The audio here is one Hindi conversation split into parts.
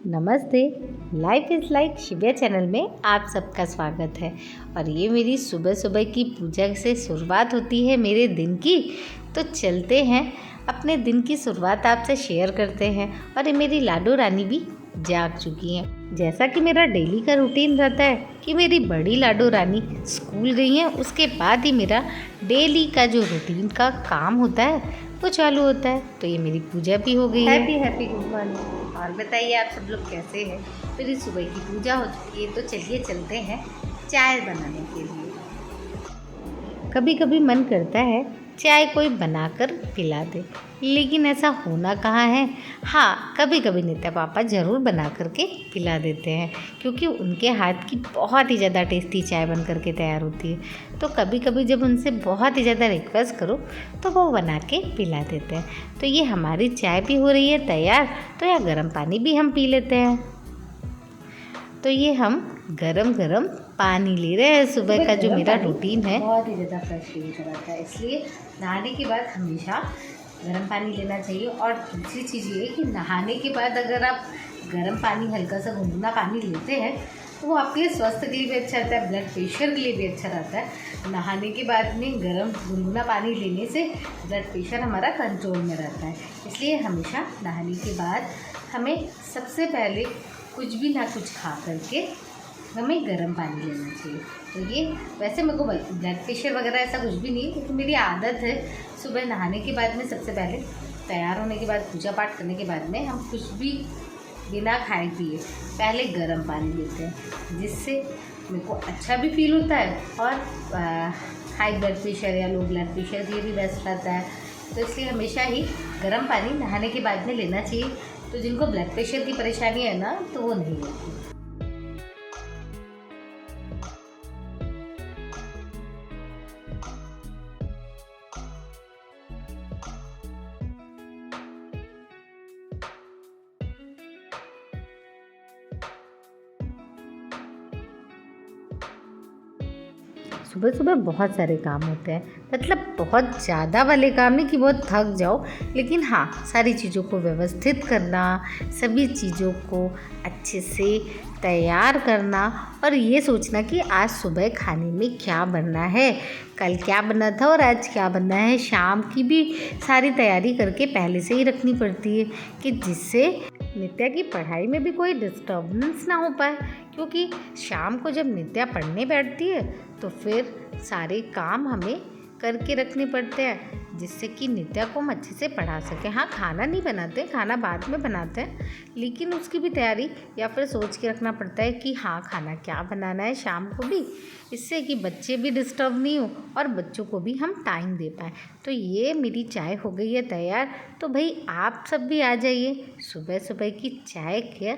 नमस्ते। लाइफ इज़ लाइक शिव्या चैनल में आप सबका स्वागत है। और ये मेरी सुबह सुबह की पूजा से शुरुआत होती है मेरे दिन की। तो चलते हैं अपने दिन की शुरुआत आपसे शेयर करते हैं। और ये मेरी लाडो रानी भी जाग चुकी हैं। जैसा कि मेरा डेली का रूटीन रहता है कि मेरी बड़ी लाडो रानी स्कूल गई हैं, उसके बाद ही मेरा डेली का जो रूटीन का काम होता है वो चालू होता है। तो ये मेरी पूजा भी हो गई है। Happy good morning. और बताइए आप सब लोग कैसे हैं। मेरी सुबह की पूजा हो चुकी है, तो चलिए चलते हैं चाय बनाने के लिए। कभी कभी मन करता है चाय कोई बनाकर पिला दे, लेकिन ऐसा होना कहाँ है। हाँ, कभी कभी नित्या पापा ज़रूर बना करके पिला देते हैं, क्योंकि उनके हाथ की बहुत ही ज़्यादा टेस्टी चाय बन करके तैयार होती है। तो कभी कभी जब उनसे बहुत ही ज़्यादा रिक्वेस्ट करो तो वो बना के पिला देते हैं। तो ये हमारी चाय भी हो रही है तैयार, तो या गर्म पानी भी हम पी लेते हैं। तो ये हम गरम गरम पानी ले रहे हैं। सुबह का जो मेरा रूटीन है बहुत ही ज़्यादा फ्रेश फील कराता है, इसलिए नहाने के बाद हमेशा गर्म पानी लेना चाहिए। और दूसरी चीज़ ये है कि नहाने के बाद अगर आप गर्म पानी, हल्का सा गुनगुना पानी लेते हैं तो वो आपके स्वास्थ्य के लिए भी अच्छा रहता है, ब्लड प्रेशर के लिए भी अच्छा रहता है। नहाने के बाद में गर्म गुनगुना पानी लेने से ब्लड प्रेशर हमारा कंट्रोल में रहता है। इसलिए हमेशा नहाने के बाद हमें सबसे पहले कुछ भी ना कुछ खा करके हमें गर्म पानी लेना चाहिए। तो ये वैसे मेरे को ब्लड प्रेशर वगैरह ऐसा कुछ भी नहीं है, क्योंकि मेरी आदत है सुबह नहाने के बाद में सबसे पहले तैयार होने के बाद, पूजा पाठ करने के बाद में हम कुछ भी बिना खाए पिए पहले गर्म पानी लेते हैं, जिससे मेरे को अच्छा भी फील होता है और हाई ब्लड प्रेशर या लो ब्लड प्रेशर के लिए भी बेस्ट रहता है। तो इसलिए हमेशा ही गर्म पानी नहाने के बाद में लेना चाहिए। तो जिनको ब्लड प्रेशर की परेशानी है ना, तो वो नहीं लेते। सुबह सुबह बहुत सारे काम होते हैं, मतलब बहुत ज़्यादा वाले काम नहीं कि बहुत थक जाओ, लेकिन हाँ, सारी चीज़ों को व्यवस्थित करना, सभी चीज़ों को अच्छे से तैयार करना और ये सोचना कि आज सुबह खाने में क्या बनना है, कल क्या बना था और आज क्या बनना है। शाम की भी सारी तैयारी करके पहले से ही रखनी पड़ती है, कि जिससे नित्या की पढ़ाई में भी कोई डिस्टर्बेंस ना हो पाए। क्योंकि शाम को जब नित्या पढ़ने बैठती है तो फिर सारे काम हमें करके रखने पड़ते हैं, जिससे कि नित्या को हम अच्छे से पढ़ा सकें। हाँ, खाना नहीं बनाते, खाना बाद में बनाते हैं, लेकिन उसकी भी तैयारी या फिर सोच के रखना पड़ता है कि हाँ, खाना क्या बनाना है शाम को भी, इससे कि बच्चे भी डिस्टर्ब नहीं हो और बच्चों को भी हम टाइम दे पाएँ। तो ये मेरी चाय हो गई है तैयार। तो भाई आप सब भी आ जाइए सुबह सुबह की चाय के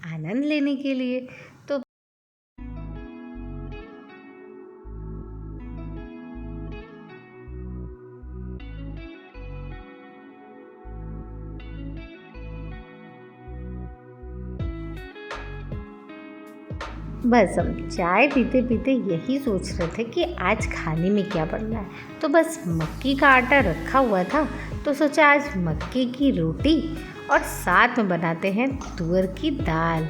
आनंद लेने के लिए। तो बस हम चाय पीते पीते यही सोच रहे थे कि आज खाने में क्या बनना है। तो बस मक्की का आटा रखा हुआ था, तो सोचा आज मक्की की रोटी और साथ में बनाते हैं तुअर की दाल।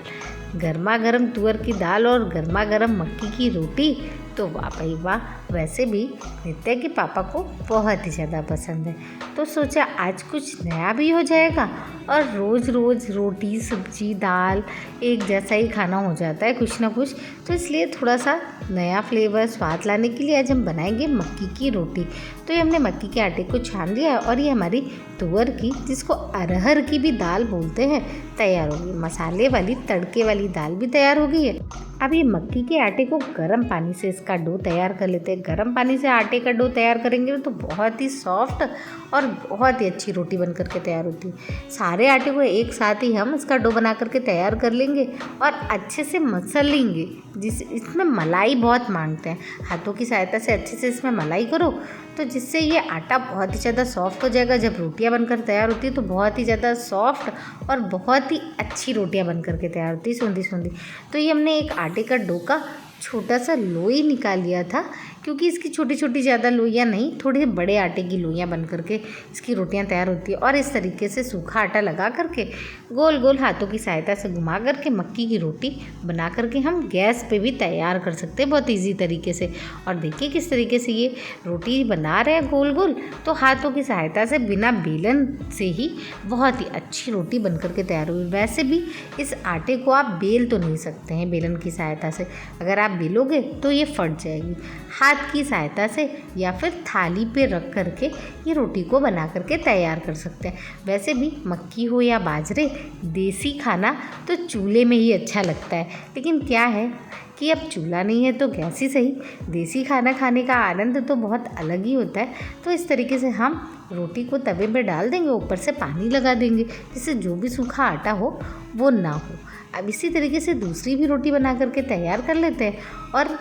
गर्मा गर्म तुअर की दाल और गर्मा गर्म मक्की की रोटी, तो वाह भाई वाह। वैसे भी नित्या के पापा को बहुत ही ज़्यादा पसंद है, तो सोचा आज कुछ नया भी हो जाएगा। और रोज़ रोज़ रोटी सब्जी दाल एक जैसा ही खाना हो जाता है कुछ ना कुछ, तो इसलिए थोड़ा सा नया फ्लेवर स्वाद लाने के लिए आज हम बनाएंगे मक्की की रोटी। तो ये हमने मक्की के आटे को छान लिया है और ये हमारी तुअर की, जिसको अरहर की भी दाल बोलते हैं, तैयार हो गई। मसाले वाली तड़के वाली दाल भी तैयार हो गई है। अब ये मक्की के आटे को गर्म पानी से इसका डो तैयार कर लेते हैं। गर्म पानी से आटे का डो तैयार करेंगे तो बहुत ही सॉफ्ट और बहुत ही अच्छी रोटी बन करके तैयार होती है। सारे आटे को एक साथ ही हम इसका डो बना करके तैयार कर लेंगे और अच्छे से मसल लेंगे। इसमें मलाई बहुत मांगते हैं, हाथों की सहायता से अच्छे से इसमें मलाई करो, तो जिससे ये आटा बहुत ही ज़्यादा सॉफ्ट हो जाएगा। जब रोटियां बनकर तैयार होती है तो बहुत ही ज़्यादा सॉफ्ट और बहुत ही अच्छी रोटियां बन करके तैयार होती है, सोंधी सोंधी। तो ये हमने एक आटे का डो का छोटा सा लोई निकाल लिया था, क्योंकि इसकी छोटी छोटी ज़्यादा लोइयाँ नहीं, थोड़े बड़े आटे की लोइयाँ बन करके इसकी रोटियां तैयार होती है। और इस तरीके से सूखा आटा लगा करके गोल गोल हाथों की सहायता से घुमा करके मक्की की रोटी बना करके हम गैस पे भी तैयार कर सकते हैं बहुत इजी तरीके से। और देखिए किस तरीके से ये रोटी बना रहे हैं गोल गोल, तो हाथों की सहायता से बिना बेलन से ही बहुत ही अच्छी रोटी बन करके तैयार हुई। वैसे भी इस आटे को आप बेल तो नहीं सकते हैं बेलन की सहायता से, अगर आप बेलोगे तो ये फट जाएगी। हाथ की सहायता से या फिर थाली पे रख करके ये रोटी को बना करके तैयार कर सकते हैं। वैसे भी मक्की हो या बाजरे, देसी खाना तो चूल्हे में ही अच्छा लगता है, लेकिन क्या है कि अब चूल्हा नहीं है तो गैस ही सही। देसी खाना खाने का आनंद तो बहुत अलग ही होता है। तो इस तरीके से हम रोटी को तवे पे डाल देंगे, ऊपर से पानी लगा देंगे जिससे जो भी सूखा आटा हो वो ना हो। अब इसी तरीके से दूसरी भी रोटी बना करके तैयार कर लेते हैं। और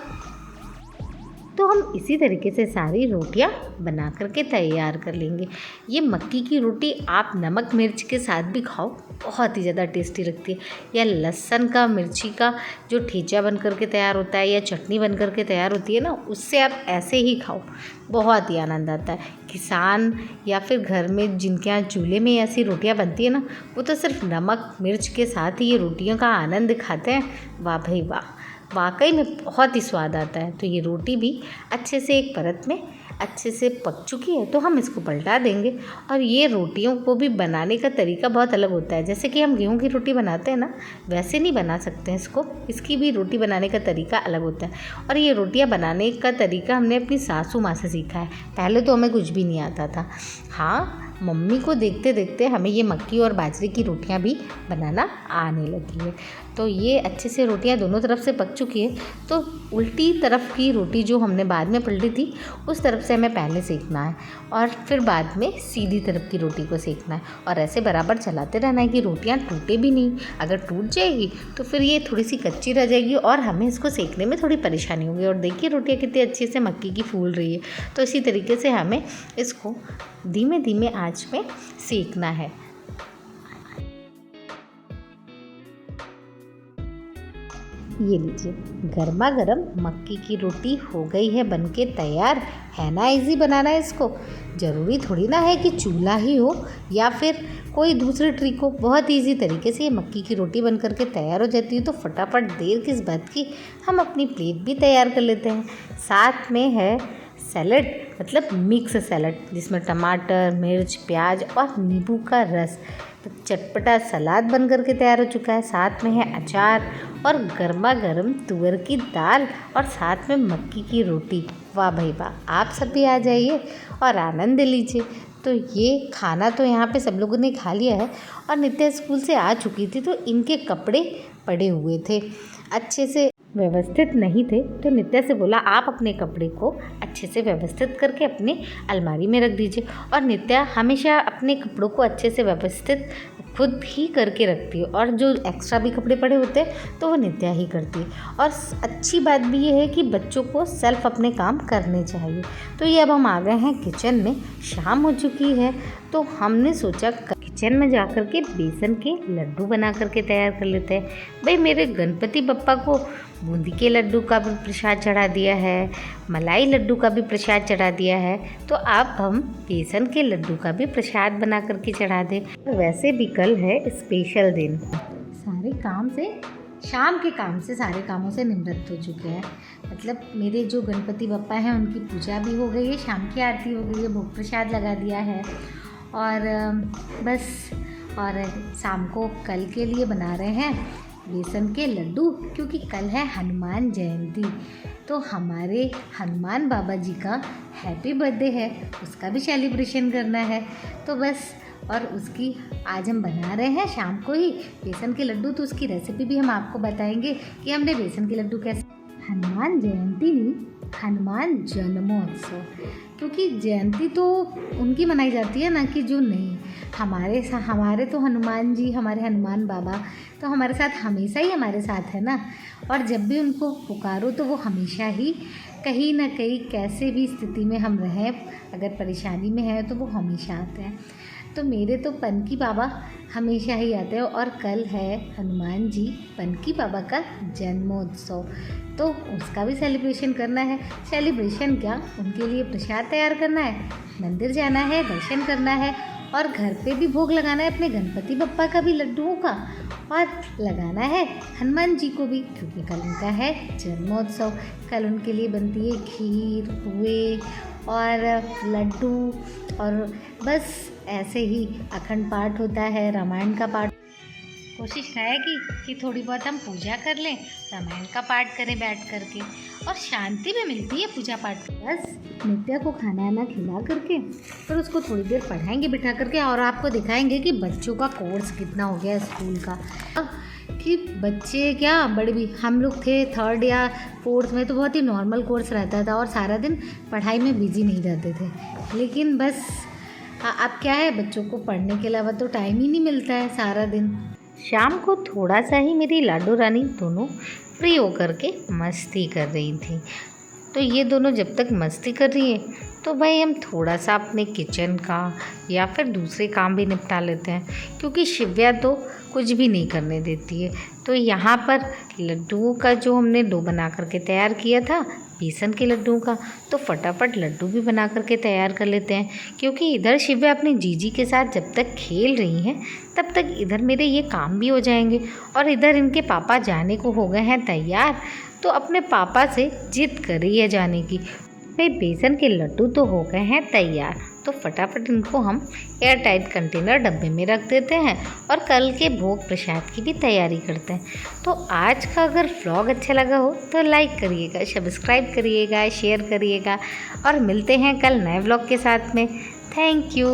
तो हम इसी तरीके से सारी रोटियां बना करके तैयार कर लेंगे। ये मक्की की रोटी आप नमक मिर्च के साथ भी खाओ, बहुत ही ज़्यादा टेस्टी लगती है। या लहसुन का मिर्ची का जो ठेचा बन करके तैयार होता है या चटनी बन करके तैयार होती है ना, उससे आप ऐसे ही खाओ, बहुत ही आनंद आता है। किसान या फिर घर में जिनके यहाँ चूल्हे में ऐसी रोटियाँ बनती है ना, वो तो सिर्फ नमक मिर्च के साथ ही ये रोटियों का आनंद खाते हैं। वाह भाई वाह, वाकई में बहुत ही स्वाद आता है। तो ये रोटी भी अच्छे से एक परत में अच्छे से पक चुकी है, तो हम इसको पलटा देंगे। और ये रोटियों को भी बनाने का तरीका बहुत अलग होता है। जैसे कि हम गेहूं की रोटी बनाते हैं ना, वैसे नहीं बना सकते हैं इसको, इसकी भी रोटी बनाने का तरीका अलग होता है। और ये रोटियां बनाने का तरीका हमने अपनी सासू माँ से सीखा है। पहले तो हमें कुछ भी नहीं आता था। हाँ, मम्मी को देखते देखते हमें ये मक्की और बाजरे की रोटियां भी बनाना आने लगी है। तो ये अच्छे से रोटियां दोनों तरफ से पक चुकी है। तो उल्टी तरफ की रोटी जो हमने बाद में पलटी थी, उस तरफ से हमें पहले सेकना है और फिर बाद में सीधी तरफ की रोटी को सेकना है। और ऐसे बराबर चलाते रहना है कि रोटियां टूटे भी नहीं। अगर टूट जाएगी तो फिर ये थोड़ी सी कच्ची रह जाएगी और हमें इसको सेकने में थोड़ी परेशानी होगी। और देखिए रोटियां कितनी अच्छे से मक्की की फूल रही है। तो इसी तरीके से हमें इसको धीमे धीमे आंच में सेकना है। ये लीजिए, गर्मा गर्म मक्की की रोटी हो गई है बनके तैयार। है ना इजी बनाना इसको। ज़रूरी थोड़ी ना है कि चूल्हा ही हो या फिर कोई दूसरी ट्रिक हो। बहुत इजी तरीके से ये मक्की की रोटी बन करके तैयार हो जाती है। तो फटाफट देर किस बात की, हम अपनी प्लेट भी तैयार कर लेते हैं। साथ में है सैलड, मतलब मिक्स सैलड, जिसमें टमाटर, मिर्च, प्याज और नींबू का रस। तो चटपटा सलाद बन करके तैयार हो चुका है। साथ में है अचार और गर्मा गर्म तुअर की दाल और साथ में मक्की की रोटी। वाह भाई वाह, आप सब भी आ जाइए और आनंद लीजिए। तो ये खाना तो यहाँ पे सब लोगों ने खा लिया है। और नित्या स्कूल से आ चुकी थी, तो इनके कपड़े पड़े हुए थे, अच्छे से व्यवस्थित नहीं थे। तो नित्या से बोला आप अपने कपड़े को अच्छे से व्यवस्थित करके अपने अलमारी में रख दीजिए। और नित्या हमेशा अपने कपड़ों को अच्छे से व्यवस्थित खुद ही करके रखती है। और जो एक्स्ट्रा भी कपड़े पड़े होते हैं तो वो नित्या ही करती है। और अच्छी बात भी ये है कि बच्चों को सेल्फ अपने काम करने चाहिए। तो ये अब हम आ गए हैं किचन में। शाम हो चुकी है, तो हमने सोचा किचन में जा कर के बेसन के लड्डू बना करके तैयार कर लेते हैं। भाई मेरे गणपति बप्पा को बूंदी के लड्डू का भी प्रसाद चढ़ा दिया है, मलाई लड्डू का भी प्रसाद चढ़ा दिया है, तो अब हम बेसन के लड्डू का भी प्रसाद बना करके चढ़ा दें। वैसे भी कल है स्पेशल दिन। सारे काम से, शाम के काम से, सारे कामों से निवृत्त हो चुके हैं। मतलब मेरे जो गणपति बप्पा हैं उनकी पूजा भी हो गई है, शाम की आरती हो गई है, भोग प्रसाद लगा दिया है। और बस, और शाम को कल के लिए बना रहे हैं बेसन के लड्डू, क्योंकि कल है हनुमान जयंती। तो हमारे हनुमान बाबा जी का हैप्पी बर्थडे है, उसका भी सेलिब्रेशन करना है। तो बस, और उसकी आज हम बना रहे हैं शाम को ही बेसन के लड्डू। तो उसकी रेसिपी भी हम आपको बताएंगे कि हमने बेसन के लड्डू कैसे। हनुमान जयंती नहीं, हनुमान जन्मोत्सव, क्योंकि जयंती तो उनकी मनाई जाती है ना कि जो नहीं। हमारे तो हनुमान जी, हमारे हनुमान बाबा तो हमारे साथ हमेशा ही हमारे साथ है ना। और जब भी उनको पुकारो तो वो हमेशा ही कहीं ना कहीं कैसे भी स्थिति में हम रहें, अगर परेशानी में है तो वो हमेशा आते हैं। तो मेरे तो पनकी बाबा हमेशा ही आते हैं। और कल है हनुमान जी पनकी बाबा का जन्मोत्सव, तो उसका भी सेलिब्रेशन करना है। सेलिब्रेशन क्या, उनके लिए प्रसाद तैयार करना है, मंदिर जाना है, दर्शन करना है और घर पे भी भोग लगाना है अपने गणपति बप्पा का भी लड्डुओं का, और लगाना है हनुमान जी को भी, क्योंकि कल उनका है जन्मोत्सव। कल उनके लिए बनती है खीर, पुए और लड्डू, और बस ऐसे ही अखंड पाठ होता है, रामायण का पाठ। कोशिश रहेगी कि थोड़ी बहुत हम पूजा कर लें, रामायण का पाठ करें बैठ करके, और शांति भी मिलती है पूजा पाठ में। बस नित्या को खाना वाना खिला करके फिर उसको थोड़ी देर पढ़ाएंगे बिठा करके, और आपको दिखाएंगे कि बच्चों का कोर्स कितना हो गया है स्कूल का। कि बच्चे क्या, बड़े भी, हम लोग थे 3rd या 4th में तो बहुत ही नॉर्मल कोर्स रहता था और सारा दिन पढ़ाई में बिजी नहीं रहते थे। लेकिन बस अब क्या है, बच्चों को पढ़ने के अलावा तो टाइम ही नहीं मिलता है सारा दिन। शाम को थोड़ा सा ही मेरी लाडो रानी दोनों फ्री होकर के मस्ती कर रही थी। तो ये दोनों जब तक मस्ती कर रही है तो भाई हम थोड़ा सा अपने किचन का या फिर दूसरे काम भी निपटा लेते हैं, क्योंकि शिव्या तो कुछ भी नहीं करने देती है। तो यहाँ पर लड्डुओं का जो हमने डो बना करके तैयार किया था, बेसन के लड्डुओं का, तो फटाफट लड्डू भी बना करके तैयार कर लेते हैं, क्योंकि इधर शिव्या अपनी जीजी के साथ जब तक खेल रही हैं तब तक इधर मेरे ये काम भी हो जाएंगे। और इधर इनके पापा जाने को हो गए हैं तैयार, तो अपने पापा से जिद कर रही है जाने की। भाई बेसन के लड्डू तो हो गए हैं तैयार, तो फटाफट इनको हम एयर टाइट कंटेनर डब्बे में रख देते हैं और कल के भोग प्रसाद की भी तैयारी करते हैं। तो आज का अगर व्लॉग अच्छा लगा हो तो लाइक करिएगा, सब्सक्राइब करिएगा, शेयर करिएगा, और मिलते हैं कल नए व्लॉग के साथ में। Thank you.